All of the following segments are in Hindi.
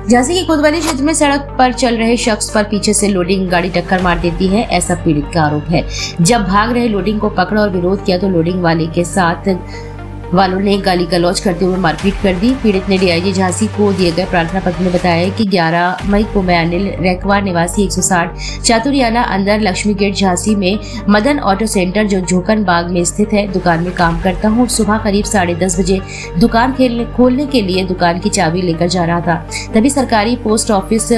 झांसी के कोतवाली क्षेत्र में सड़क पर चल रहे शख्स पर पीछे से लोडिंग गाड़ी टक्कर मार देती है, ऐसा पीड़ित का आरोप है। जब भाग रहे लोडिंग को पकड़ा और विरोध किया तो लोडिंग वाले के साथ वालों ने गाली गलौज करते हुए मारपीट कर दी। पीड़ित ने डीआईजी झांसी को दिए गए प्रार्थना पत्र में बताया कि 11 मई को मैं अनिल रेकवा निवासी 160 चातुरियाना अंदर लक्ष्मी गेट झांसी में मदन ऑटो सेंटर जो झोकन बाग में स्थित है दुकान में काम करता हूँ। सुबह करीब 10:30 बजे दुकान खोलने के लिए दुकान की चाबी लेकर जा रहा था, तभी सरकारी पोस्ट ऑफिस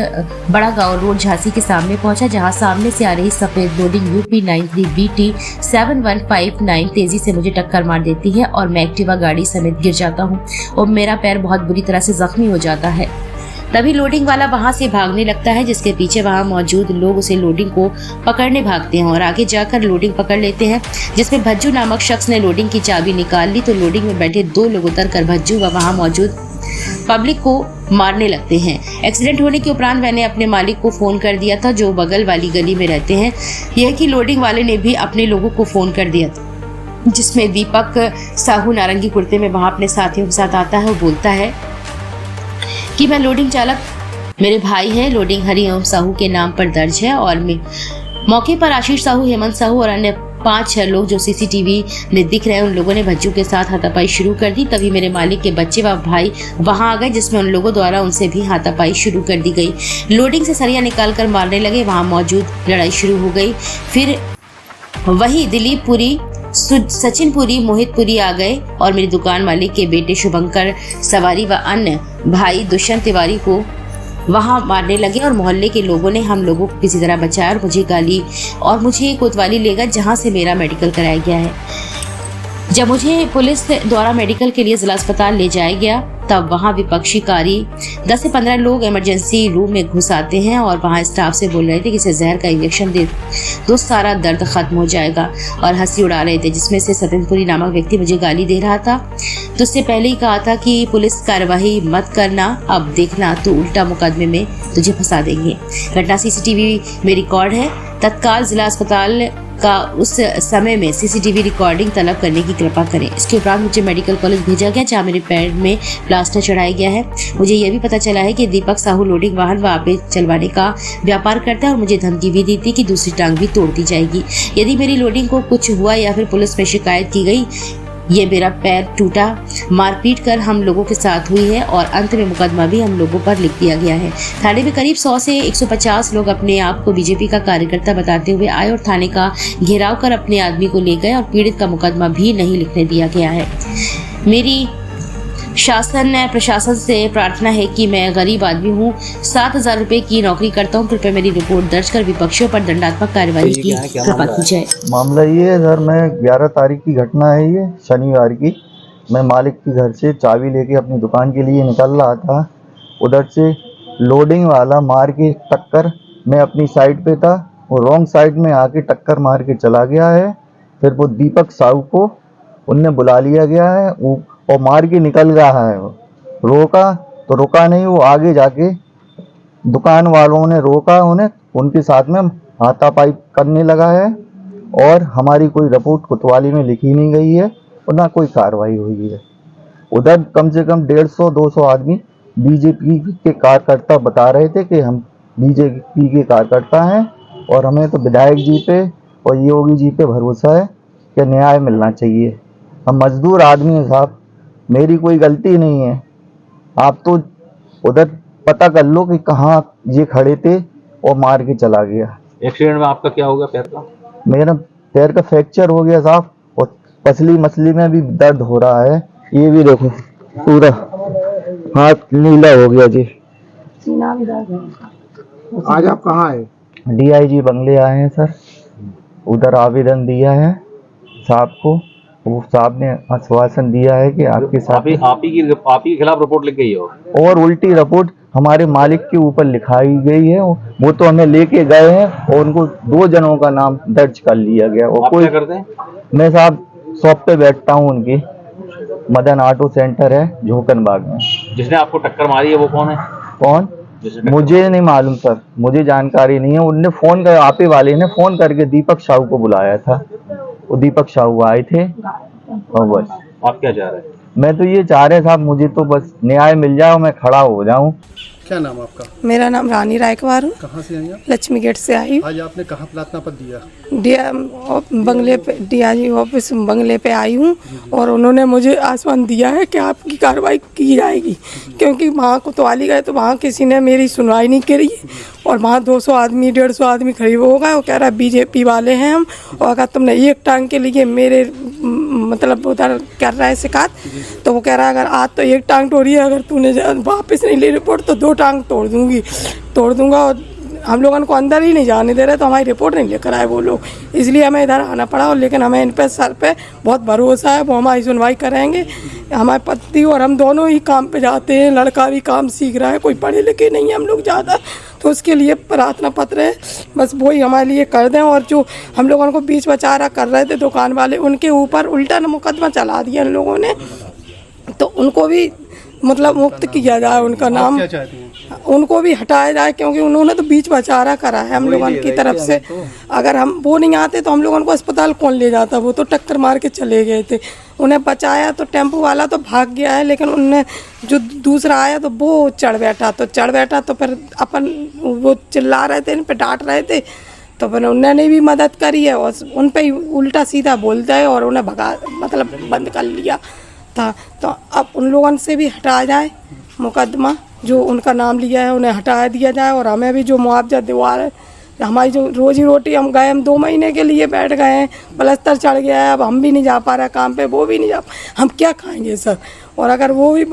बड़ा गाँव रोड झांसी के सामने पहुंचा, जहाँ सामने से आ रही सफेद लोडिंग UP 93BT 7159 तेजी से मुझे टक्कर मार देती है और मैं एक्टिवा गाड़ी समेत गिर जाता हूँ और मेरा पैर बहुत बुरी तरह से जख्मी हो जाता है। तभी लोडिंग वाला वहां से भागने लगता है, जिसके पीछे वहां मौजूद लोग उसे लोडिंग को पकड़ने भागते हैं और आगे जाकर लोडिंग पकड़ लेते हैं, जिसमें भज्जू नामक शख्स ने लोडिंग की चाबी निकाल ली तो लोडिंग में बैठे 2 लोग उतरकर भज्जू व वहां मौजूद पब्लिक को मारने लगते हैं। एक्सीडेंट होने के उपरांत मैंने अपने मालिक को फोन कर दिया था जो बगल वाली गली में रहते हैं। यह कि लोडिंग वाले ने भी अपने लोगों को फोन कर दिया था, जिसमें दीपक साहू नारंगी कुर्ते में वहां अपने साथियों के साथ आता है और बोलता है कि मैं लोडिंग चालक, मेरे भाई है, लोडिंग हरिओम साहू के नाम पर दर्ज है। और मौके पर आशीष साहू, हेमंत साहू और अन्य 5-6 लोग जो सीसीटीवी में दिख रहे हैं, उन लोगों ने भज्जू के साथ हाथापाई शुरू कर दी। तभी मेरे मालिक के बच्चे व भाई वहां आ गए, जिसमें उन लोगों द्वारा उनसे भी हाथापाई शुरू कर दी गई। लोडिंग से सरिया निकाल कर मारने लगे, वहां मौजूद लड़ाई शुरू हो गई। फिर वही दिलीप पुरी, सचिन पुरी, मोहित पुरी आ गए और मेरी दुकान मालिक के बेटे शुभंकर सवारी व अन्य भाई दुष्यंत तिवारी को वहां मारने लगे और मोहल्ले के लोगों ने हम लोगों को किसी तरह बचाया और मुझे गाली और मुझे कोतवाली ले गए, जहां से मेरा मेडिकल कराया गया है। जब मुझे पुलिस द्वारा मेडिकल के लिए जिला अस्पताल ले जाया गया तब वहां विपक्षीकारी 10 से 15 लोग इमरजेंसी रूम में घुस आते हैं और वहां स्टाफ से बोल रहे थे कि इसे जहर का इंजेक्शन दे तो सारा दर्द खत्म हो जाएगा और हंसी उड़ा रहे थे, जिसमें से सतनपुरी नामक व्यक्ति मुझे गाली दे रहा था। तो उससे पहले ही कहा था कि पुलिस कार्रवाई मत करना, अब देखना तू उल्टा मुकदमे में तुझे फंसा देंगे। घटना सीसीटीवी में रिकॉर्ड है। तत्काल जिला अस्पताल का उस समय में सीसीटीवी रिकॉर्डिंग तलब करने की कृपा करें। इसके उपरांत मुझे मेडिकल कॉलेज भेजा गया, जहाँ मेरे पैर में प्लास्टर चढ़ाया गया है। मुझे यह भी पता चला है कि दीपक साहू लोडिंग वाहन व आपे चलवाने का व्यापार करता है और मुझे धमकी भी दी थी कि दूसरी टांग भी तोड़ दी जाएगी यदि मेरी लोडिंग को कुछ हुआ या फिर पुलिस में शिकायत की गई। ये मेरा पैर टूटा, मारपीट कर हम लोगों के साथ हुई है और अंत में मुकदमा भी हम लोगों पर लिख दिया गया है। थाने में करीब 100 से 150 लोग अपने आप को बीजेपी का कार्यकर्ता बताते हुए आए और थाने का घेराव कर अपने आदमी को ले गए और पीड़ित का मुकदमा भी नहीं लिखने दिया गया है। मेरी शासन प्रशासन से प्रार्थना है कि मैं गरीब आदमी हूँ, 7,000 रुपए की नौकरी करता हूँ, कृपया मेरी रिपोर्ट दर्ज कर विपक्षियों पर दंडात्मक कार्यवाही की कृपा की जाए। मामला ये है सर, मैं 11 तारीख की घटना है, ये शनिवार की। मैं मालिक के घर से चाबी लेके अपनी दुकान के लिए निकल रहा था। उधर से लोडिंग वाला मार के टक्कर, मैं अपनी साइड पे था, वो रॉन्ग साइड में आके टक्कर मार के चला गया है। फिर वो दीपक साहू को उनने बुला लिया गया है और मार के निकल रहा है। रोका तो रुका नहीं, वो आगे जाके दुकान वालों ने रोका उन्हें, उनके साथ में हाथापाई करने लगा है और हमारी कोई रिपोर्ट कोतवाली में लिखी नहीं गई है और ना कोई कार्रवाई हुई है। उधर कम से कम 150-200 आदमी बीजेपी के कार्यकर्ता बता रहे थे कि हम बीजेपी के कार्यकर्ता हैं और हमें तो विधायक जी पे और योगी जी पे भरोसा है कि न्याय मिलना चाहिए। हम मजदूर आदमी हैं साहब, मेरी कोई गलती नहीं है। आप तो उधर पता कर लो कि कहाँ ये खड़े थे और मार के चला गया। एक्सीडेंट में आपका क्या हो गया? पैर का? मेरा पैर का फ्रैक्चर हो गया साहब और पसली मसली में भी दर्द हो रहा है। ये भी देखो पूरा हाथ नीला हो गया जी। आज आप कहाँ है? डीआईजी बंगले आए हैं सर, उधर आवेदन दिया है साहब को। वो साहब ने आश्वासन दिया है कि आपके साथ आप ही के खिलाफ रिपोर्ट लिख गई हो और उल्टी रिपोर्ट हमारे मालिक के ऊपर लिखाई गई है। वो तो हमें लेके गए हैं और उनको 2 जनों का नाम दर्ज कर लिया गया। और कोई क्या करते हैं? मैं साहब शॉप पे बैठता हूँ उनकी, मदन ऑटो सेंटर है झोकन बाग में। जिसने आपको टक्कर मारी है वो कौन है? कौन? मुझे नहीं मालूम सर, मुझे जानकारी नहीं है। उनने फोन कर, आपे वाले ने फोन करके दीपक साहू को बुलाया था, वो दीपक साहू आए थे और बस। आप क्या चाह रहे हैं? मैं तो ये चाह रहे साहब, मुझे तो बस न्याय मिल जाए और मैं खड़ा हो जाऊं। क्या नाम आपका? मेरा नाम रानी रायकवार हूँ। कहाँ से आई आप? लक्ष्मी गेट से आई हूँ। आज आपने कहाँ प्रार्थना पत्र दिया? बंगले पे डीआईजी ऑफिस बंगले पे आई हूँ और उन्होंने मुझे आश्वासन दिया है कि आपकी कार्रवाई की जाएगी, क्योंकि वहाँ कोतवाली गए तो वहाँ किसी ने मेरी सुनवाई नहीं करी और वहाँ 200 आदमी 150 आदमी करीब हो गए। वो कह रहा है बीजेपी वाले हैं हम, और अगर तुमने एक टांग के लिए मेरे मतलब उधर कर रहा है शिकायत, तो वो कह रहा है अगर आज तो एक टांग तोड़ी है, अगर तूने वापस नहीं ली रिपोर्ट तो 2 टांग तोड़ दूंगा। और हम लोगों को अंदर ही नहीं जाने दे रहे, तो हमारी रिपोर्ट नहीं लेकर आए वो लोग, इसलिए हमें इधर आना पड़ा। और लेकिन हमें इन पे सर पे बहुत भरोसा है, वो हमारी सुनवाई करेंगे। हमारे पति और हम दोनों ही काम पे जाते हैं, लड़का भी काम सीख रहा है, कोई पढ़े लिखे नहीं है हम लोग ज़्यादा, तो उसके लिए प्रार्थना पत्र है, बस वही हमारे लिए कर दें। और जो हम लोगों को बीच बचारा कर रहे थे दुकान वाले, उनके ऊपर उल्टा मुकदमा चला दिया इन लोगों ने, तो उनको भी मतलब मुक्त किया जाए, उनका नाम क्या चाहती हैं? उनको भी हटाया जाए, क्योंकि उन्होंने तो बीच बचारा करा है हम लोगों की तरफ से। अगर हम वो नहीं आते तो हम लोगों को अस्पताल कौन ले जाता, वो तो टक्कर मार के चले गए थे। उन्हें बचाया तो टेम्पो वाला तो भाग गया है, लेकिन उनने जो दूसरा आया तो वो चढ़ बैठा तो फिर अपन वो चिल्ला रहे थे, इन पे डांट रहे थे, तो फिर उन्होंने भी मदद करी है और उन पे ही उल्टा सीधा बोलता है और उन्हें भगा मतलब बंद कर लिया था। तो अब उन लोगों से भी हटाया जाए मुकदमा, जो उनका नाम लिया है उन्हें हटा दिया जाए, और हमें भी जो मुआवजा दिवा है, हमारी जो रोजी रोटी हम 2 महीने के लिए बैठ गए हैं, प्लस्तर चढ़ गया है, अब हम भी नहीं जा पा रहे काम पे, वो भी नहीं जा, हम क्या खाएंगे सर। और अगर वो भी